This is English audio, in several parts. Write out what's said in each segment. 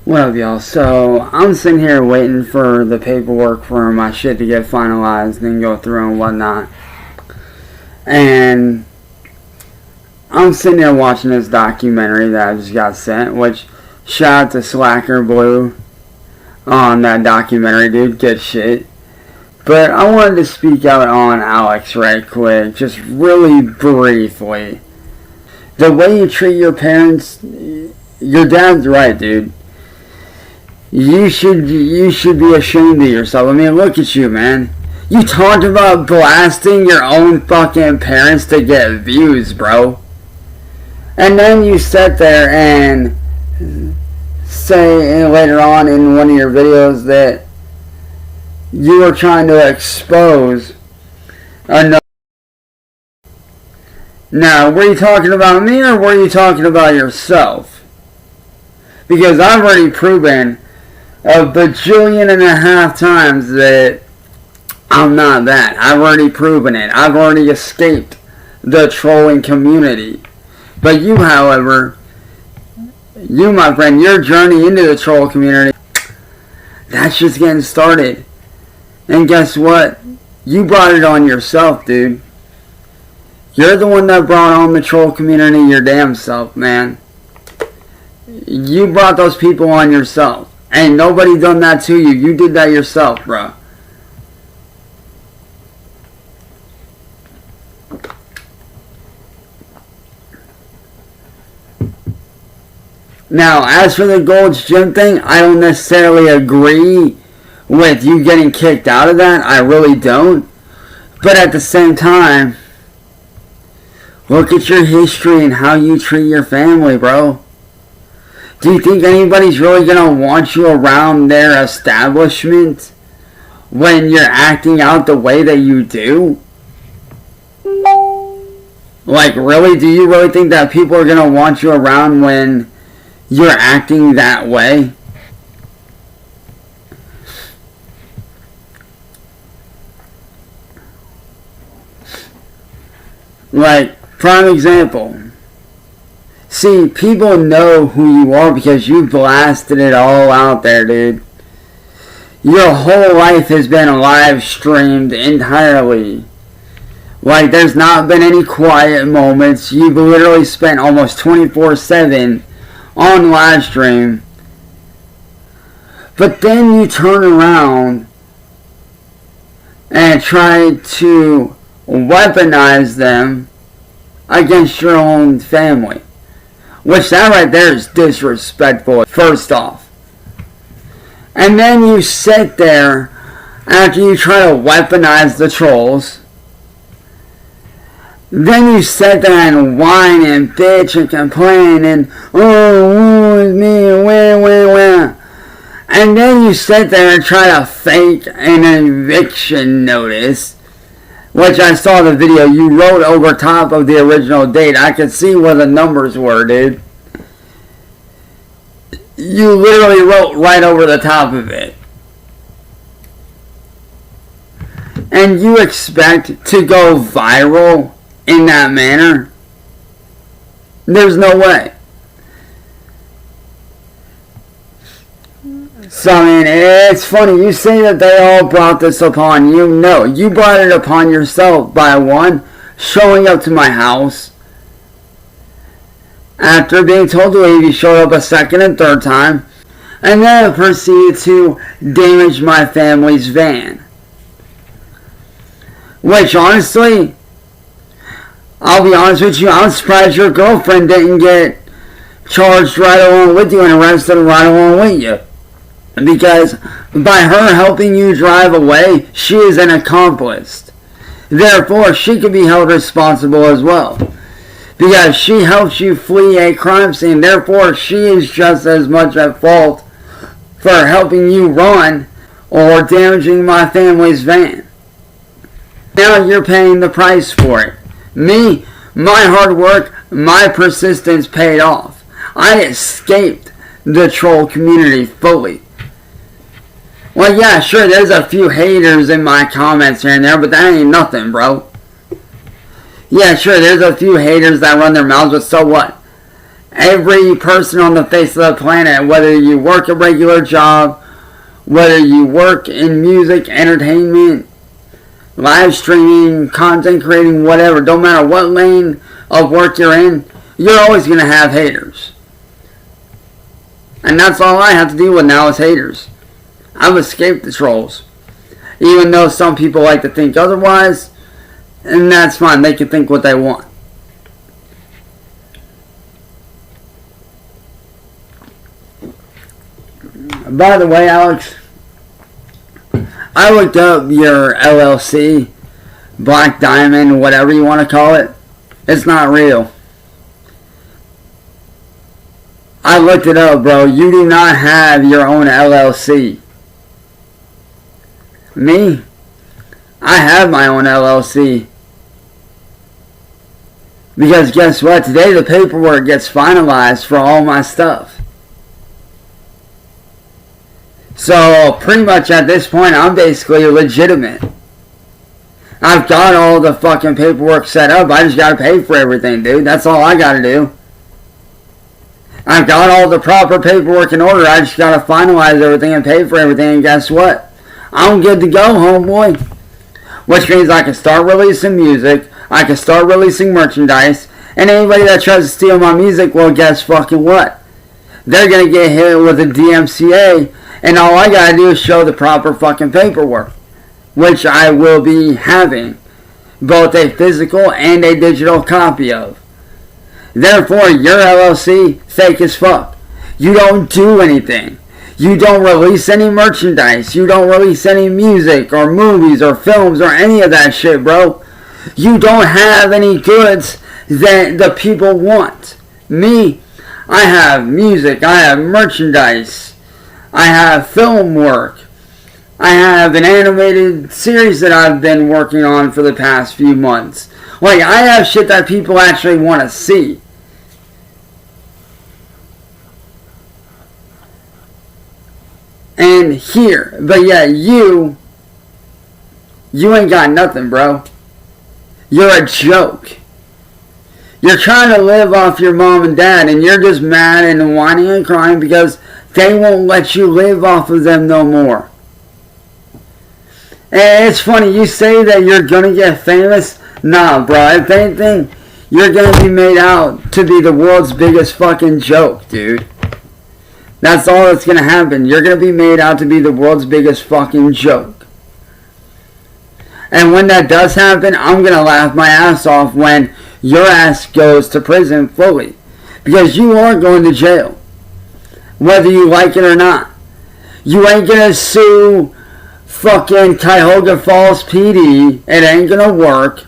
What up, y'all? So, I'm sitting here waiting for the paperwork for my shit to get finalized and go through and whatnot. And I'm sitting there watching this documentary that I just got sent, which, shout out to Slacker Blue on that documentary, dude. Good shit. But I wanted to speak out on Alex right quick, just really briefly. The way you treat your parents, your dad's right, dude. You should be ashamed of yourself. I mean, look at you, man. You talked about blasting your own fucking parents to get views, bro. And then you sit there and say later on in one of your videos that you were trying to expose another. Now, were you talking about me or were you talking about yourself? Because I've already proven a bajillion and a half times that I'm not that. I've already proven it. I've already escaped the trolling community. But you, however, you, my friend, your journey into the troll community, that's just getting started. And guess what? You brought it on yourself, dude. You're the one that brought on the troll community your damn self, man. You brought those people on yourself. Ain't nobody done that to you. You did that yourself, bro. Now, as for the Gold's Gym thing, I don't necessarily agree with you getting kicked out of that. I really don't. But at the same time, look at your history and how you treat your family, bro. Do you think anybody's really going to want you around their establishment when you're acting out the way that you do? Like, really? Do you really think that people are going to want you around when you're acting that way? Like, prime example. See, people know who you are because you blasted it all out there, dude. Your whole life has been live streamed entirely. Like, there's not been any quiet moments. You've literally spent almost 24/7 on live stream. But then you turn around and try to weaponize them against your own family. Which that right there is disrespectful, first off. And then you sit there after you try to weaponize the trolls. Then you sit there and whine and bitch and complain and, oh, it's me, wah. And then you sit there and try to fake an eviction notice. Which I saw the video, you wrote over top of the original date. I could see where the numbers were, dude. You literally wrote right over the top of it. And you expect to go viral in that manner? There's no way. So, I mean, it's funny. You say that they all brought this upon you. No, you brought it upon yourself by, one, showing up to my house. After being told to leave, you showed up a second and third time. And then proceeded to damage my family's van. Which, honestly, I'll be honest with you, I'm surprised your girlfriend didn't get charged right along with you and arrested right along with you. Because by her helping you drive away, she is an accomplice. Therefore, she could be held responsible as well. Because she helped you flee a crime scene. Therefore, she is just as much at fault for helping you run or damaging my family's van. Now you're paying the price for it. Me, my hard work, my persistence paid off. I escaped the troll community fully. Well, yeah, sure, there's a few haters in my comments here and there, but that ain't nothing, bro. Yeah, sure, there's a few haters that run their mouths, but so what? Every person on the face of the planet, whether you work a regular job, whether you work in music, entertainment, live streaming, content creating, whatever, don't matter what lane of work you're in, you're always going to have haters. And that's all I have to deal with now is haters. I've escaped the trolls. Even though some people like to think otherwise, and that's fine, they can think what they want. By the way, Alex, I looked up your LLC, Black Diamond, whatever you want to call it. It's not real. I looked it up, bro. You do not have your own LLC. Me? I have my own LLC. Because guess what? Today the paperwork gets finalized for all my stuff. So, pretty much at this point, I'm basically legitimate. I've got all the fucking paperwork set up. I just gotta pay for everything, dude. That's all I gotta do. I've got all the proper paperwork in order. I just gotta finalize everything and pay for everything. And guess what? I'm good to go, homeboy. Which means I can start releasing music. I can start releasing merchandise. And anybody that tries to steal my music, well, guess fucking what? They're gonna get hit with a DMCA. And all I gotta do is show the proper fucking paperwork, which I will be having both a physical and a digital copy of. Therefore, your LLC, fake as fuck. You don't do anything. You don't release any merchandise. You don't release any music or movies or films or any of that shit, bro. You don't have any goods that the people want. Me, I have music. I have merchandise. I have film work. I have an animated series that I've been working on for the past few months. Like, I have shit that people actually want to see. And here, but yeah, you ain't got nothing, bro. You're a joke. You're trying to live off your mom and dad, and you're just mad and whining and crying because they won't let you live off of them no more. And it's funny, you say that you're gonna get famous. Nah, bro, if anything, you're gonna be made out to be the world's biggest fucking joke, dude. That's all that's gonna happen. You're gonna be made out to be the world's biggest fucking joke. And when that does happen, I'm gonna laugh my ass off when your ass goes to prison fully. Because you are going to jail. Whether you like it or not. You ain't gonna sue fucking Cuyahoga Falls PD. It ain't gonna work.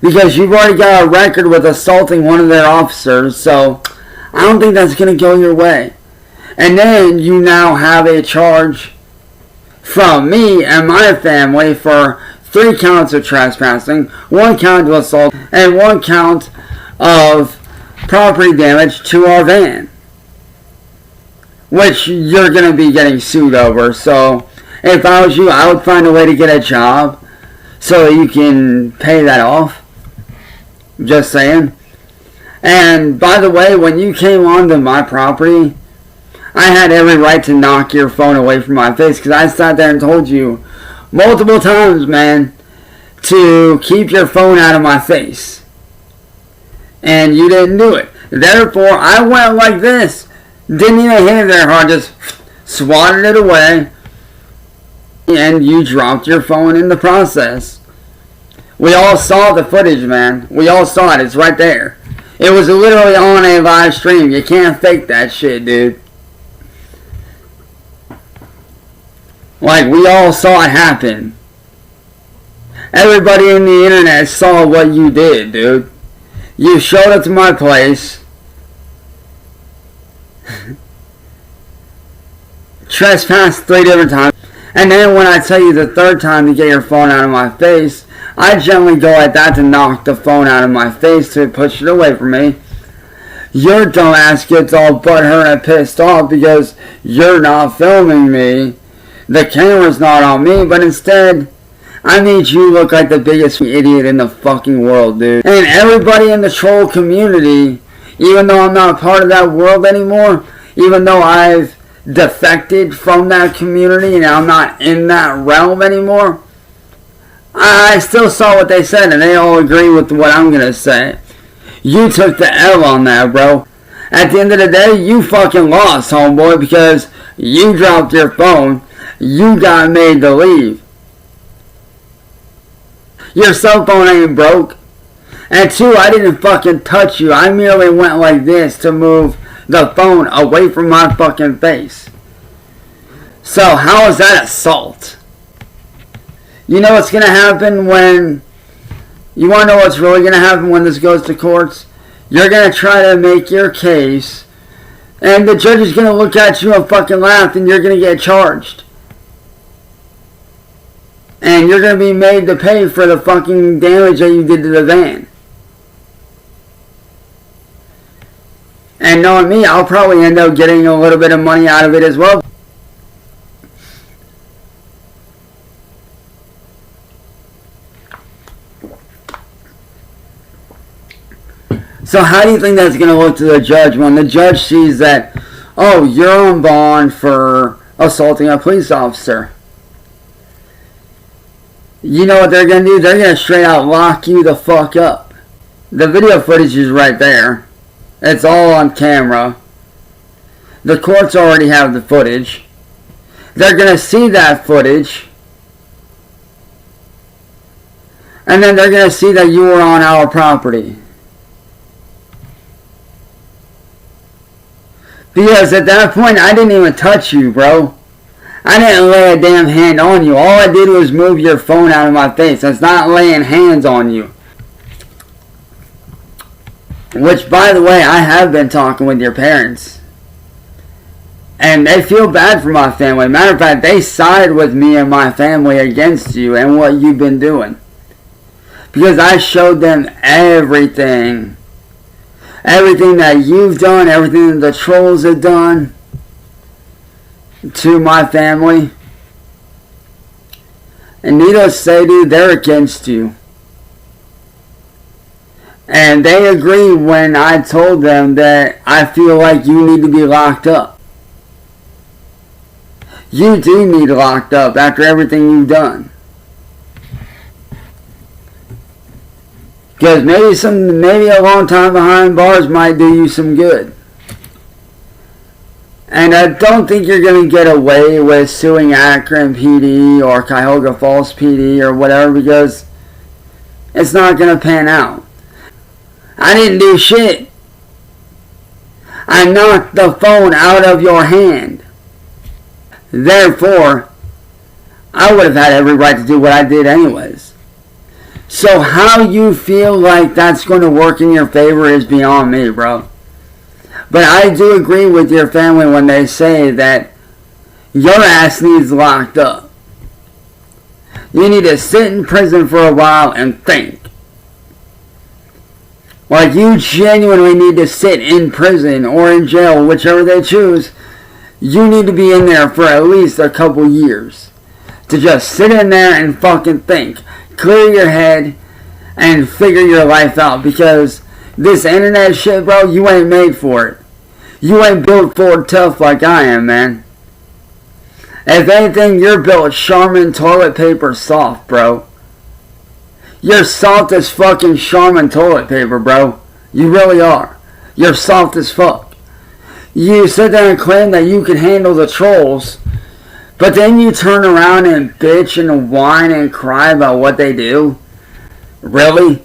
Because you've already got a record with assaulting one of their officers. So, I don't think that's gonna go your way. And then you now have a charge from me and my family for 3 counts of trespassing, 1 count of assault, and 1 count of property damage to our van. Which you're going to be getting sued over. So, if I was you, I would find a way to get a job so that you can pay that off. Just saying. And, by the way, when you came onto my property, I had every right to knock your phone away from my face because I sat there and told you multiple times, man, to keep your phone out of my face. And you didn't do it. Therefore, I went like this. Didn't even hit it there hard, just swatted it away. And you dropped your phone in the process. We all saw the footage, man. We all saw it. It's right there. It was literally on a live stream. You can't fake that shit, dude. Like, we all saw it happen. Everybody in the internet saw what you did, dude. You showed up to my place. Trespassed 3 different times. And then when I tell you the 3rd time to get your phone out of my face, I generally go like that to knock the phone out of my face to push it away from me. Your dumb ass gets all butthurt and pissed off because you're not filming me. The camera's not on me, but instead, I made you look like the biggest idiot in the fucking world, dude. And everybody in the troll community, Even though I'm not part of that world anymore, even though I've defected from that community and I'm not in that realm anymore, I still saw what they said and they all agree with what I'm going to say. You took the L on that, bro. At the end of the day, you fucking lost, homeboy, because you dropped your phone. You got made to leave. Your cell phone ain't broke. And two, I didn't fucking touch you. I merely went like this to move the phone away from my fucking face. So how is that assault? You know what's going to happen when... You want to know what's really going to happen when this goes to courts? You're going to try to make your case, and the judge is going to look at you and fucking laugh, and you're going to get charged. And you're going to be made to pay for the fucking damage that you did to the van. And knowing me, I'll probably end up getting a little bit of money out of it as well. So how do you think that's going to look to the judge when the judge sees that, oh, you're on bond for assaulting a police officer? You know what they're going to do? They're going to straight out lock you the fuck up. The video footage is right there. It's all on camera. The courts already have the footage. They're going to see that footage. And then they're going to see that you were on our property. Because at that point, I didn't even touch you, bro. I didn't lay a damn hand on you. All I did was move your phone out of my face. That's not laying hands on you. Which, by the way, I have been talking with your parents. And they feel bad for my family. Matter of fact, they side with me and my family against you and what you've been doing. Because I showed them everything. Everything that you've done, everything that the trolls have done to my family. And needless to say, dude, they're against you. And they agree when I told them that I feel like you need to be locked up. You do need locked up after everything you've done. Because maybe a long time behind bars might do you some good. And I don't think you're going to get away with suing Akron PD or Cuyahoga Falls PD or whatever, because it's not going to pan out. I didn't do shit. I knocked the phone out of your hand. Therefore, I would have had every right to do what I did anyways. So how you feel like that's going to work in your favor is beyond me, bro. But I do agree with your family when they say that your ass needs locked up. You need to sit in prison for a while and think. Like, you genuinely need to sit in prison or in jail, whichever they choose. You need to be in there for at least a couple years. To just sit in there and fucking think. Clear your head and figure your life out, because this internet shit, bro, you ain't made for it. You ain't built for it tough like I am, man. If anything, you're built Charmin toilet paper soft, bro. You're soft as fucking Charmin toilet paper, bro. You really are. You're soft as fuck. You sit there and claim that you can handle the trolls, but then you turn around and bitch and whine and cry about what they do? Really?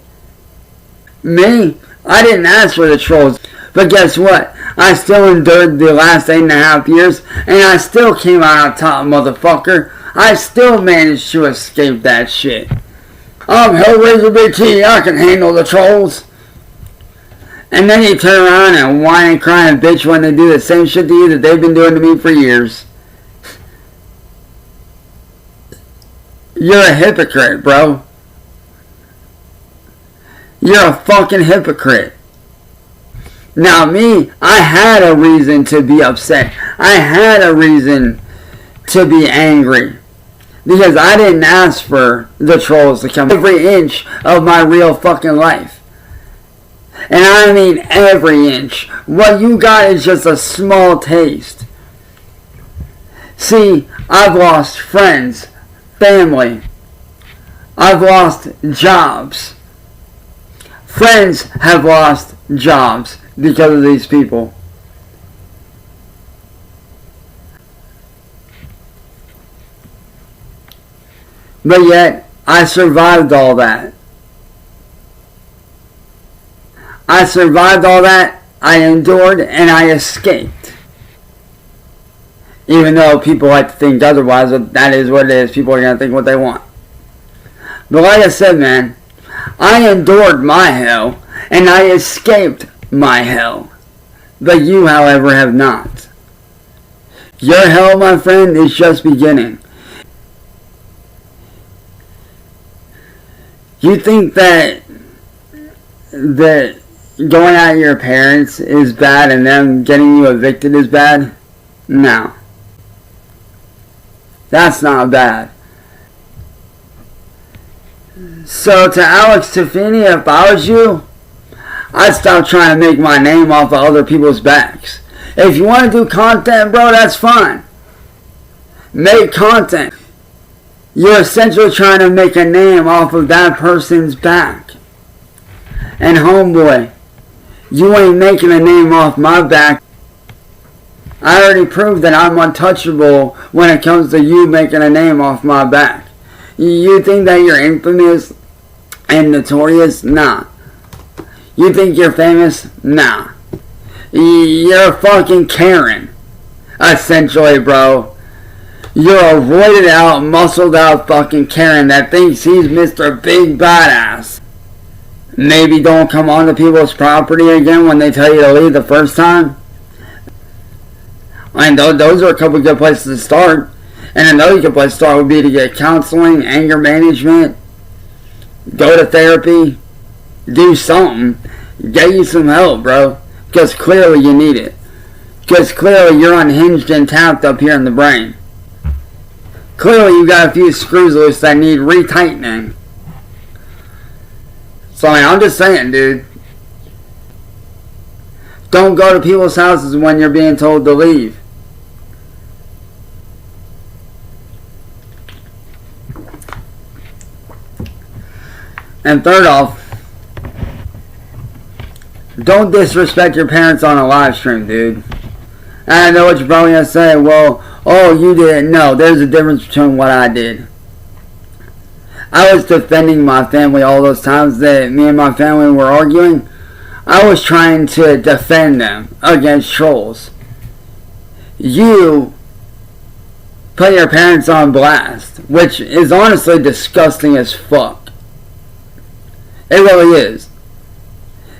Me? I didn't ask for the trolls. But guess what? I still endured the last 8.5 years, and I still came out on top, motherfucker. I still managed to escape that shit. I'm Hellraiser Big T. I can handle the trolls. And then you turn around and whine and cry and bitch when they do the same shit to you that they've been doing to me for years. You're a hypocrite, bro. You're a fucking hypocrite. Now me, I had a reason to be upset. I had a reason to be angry. Because I didn't ask for the trolls to come every inch of my real fucking life. And I mean every inch. What you got is just a small taste. See, I've lost friends, family. I've lost jobs. Friends have lost jobs because of these people. But yet, I survived all that. I survived all that, I endured, and I escaped. Even though people like to think otherwise, but that is what it is. People are going to think what they want. But like I said, man, I endured my hell, and I escaped my hell. But you, however, have not. Your hell, my friend, is just beginning. You think that going at your parents is bad and them getting you evicted is bad? No. That's not bad. So to Alex Tiffany, if I was you, I'd stop trying to make my name off of other people's backs. If you want to do content, bro, that's fine. Make content. You're essentially trying to make a name off of that person's back. And homeboy, you ain't making a name off my back. I already proved that I'm untouchable when it comes to you making a name off my back. You think that you're infamous and notorious? Nah. You think you're famous? Nah. You're a fucking Karen. Essentially, bro. You're a roided out, muscled out fucking Karen that thinks he's Mr. Big Badass. Maybe don't come onto people's property again when they tell you to leave the first time. And those are a couple good places to start. And another good place to start would be to get counseling, anger management, go to therapy, do something, get you some help, bro. Because clearly you need it. Because clearly you're unhinged and tapped up here in the brain. Clearly you got a few screws loose that need retightening. So I'm just saying, dude. Don't go to people's houses when you're being told to leave. And third off, don't disrespect your parents on a live stream, dude. And I know what you're probably going to say. Well, oh, you didn't. No, there's a difference between what I did. I was defending my family all those times that me and my family were arguing. I was trying to defend them against trolls. You put your parents on blast, which is honestly disgusting as fuck. It really is.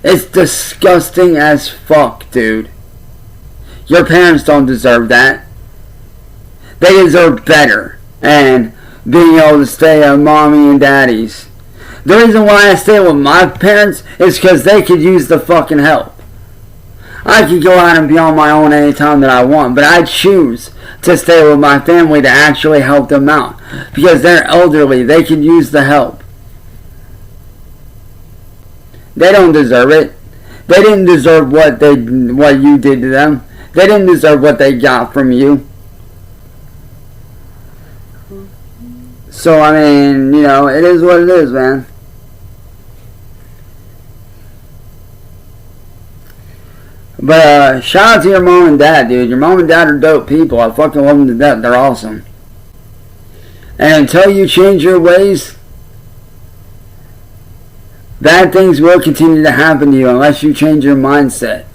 It's disgusting as fuck, dude. Your parents don't deserve that. They deserve better. And being able to stay at mommy and daddy's. The reason why I stay with my parents is because they could use the fucking help. I could go out and be on my own anytime that I want, but I choose to stay with my family to actually help them out. Because they're elderly, they could use the help. They don't deserve it. They didn't deserve what you did to them. They didn't deserve what they got from you. So, I mean, you know, it is what it is, man. But, shout out to your mom and dad, dude. Your mom and dad are dope people. I fucking love them to death. They're awesome. And until you change your ways, bad things will continue to happen to you unless you change your mindset.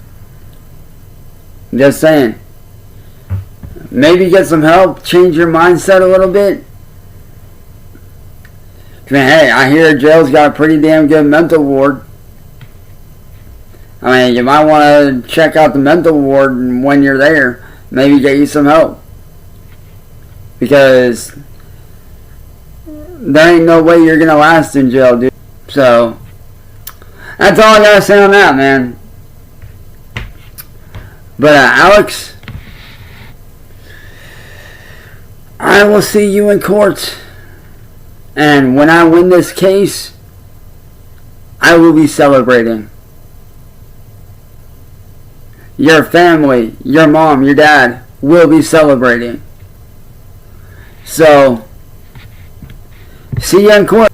I'm just saying. Maybe get some help, change your mindset a little bit. I mean, hey, I hear jail's got a pretty damn good mental ward. I mean, you might want to check out the mental ward when you're there. Maybe get you some help. Because there ain't no way you're going to last in jail, dude. So, that's all I got to say on that, man. But, Alex, I will see you in court. And when I win this case, I will be celebrating. your family, your mom, your dad will be celebrating. So, see you in court.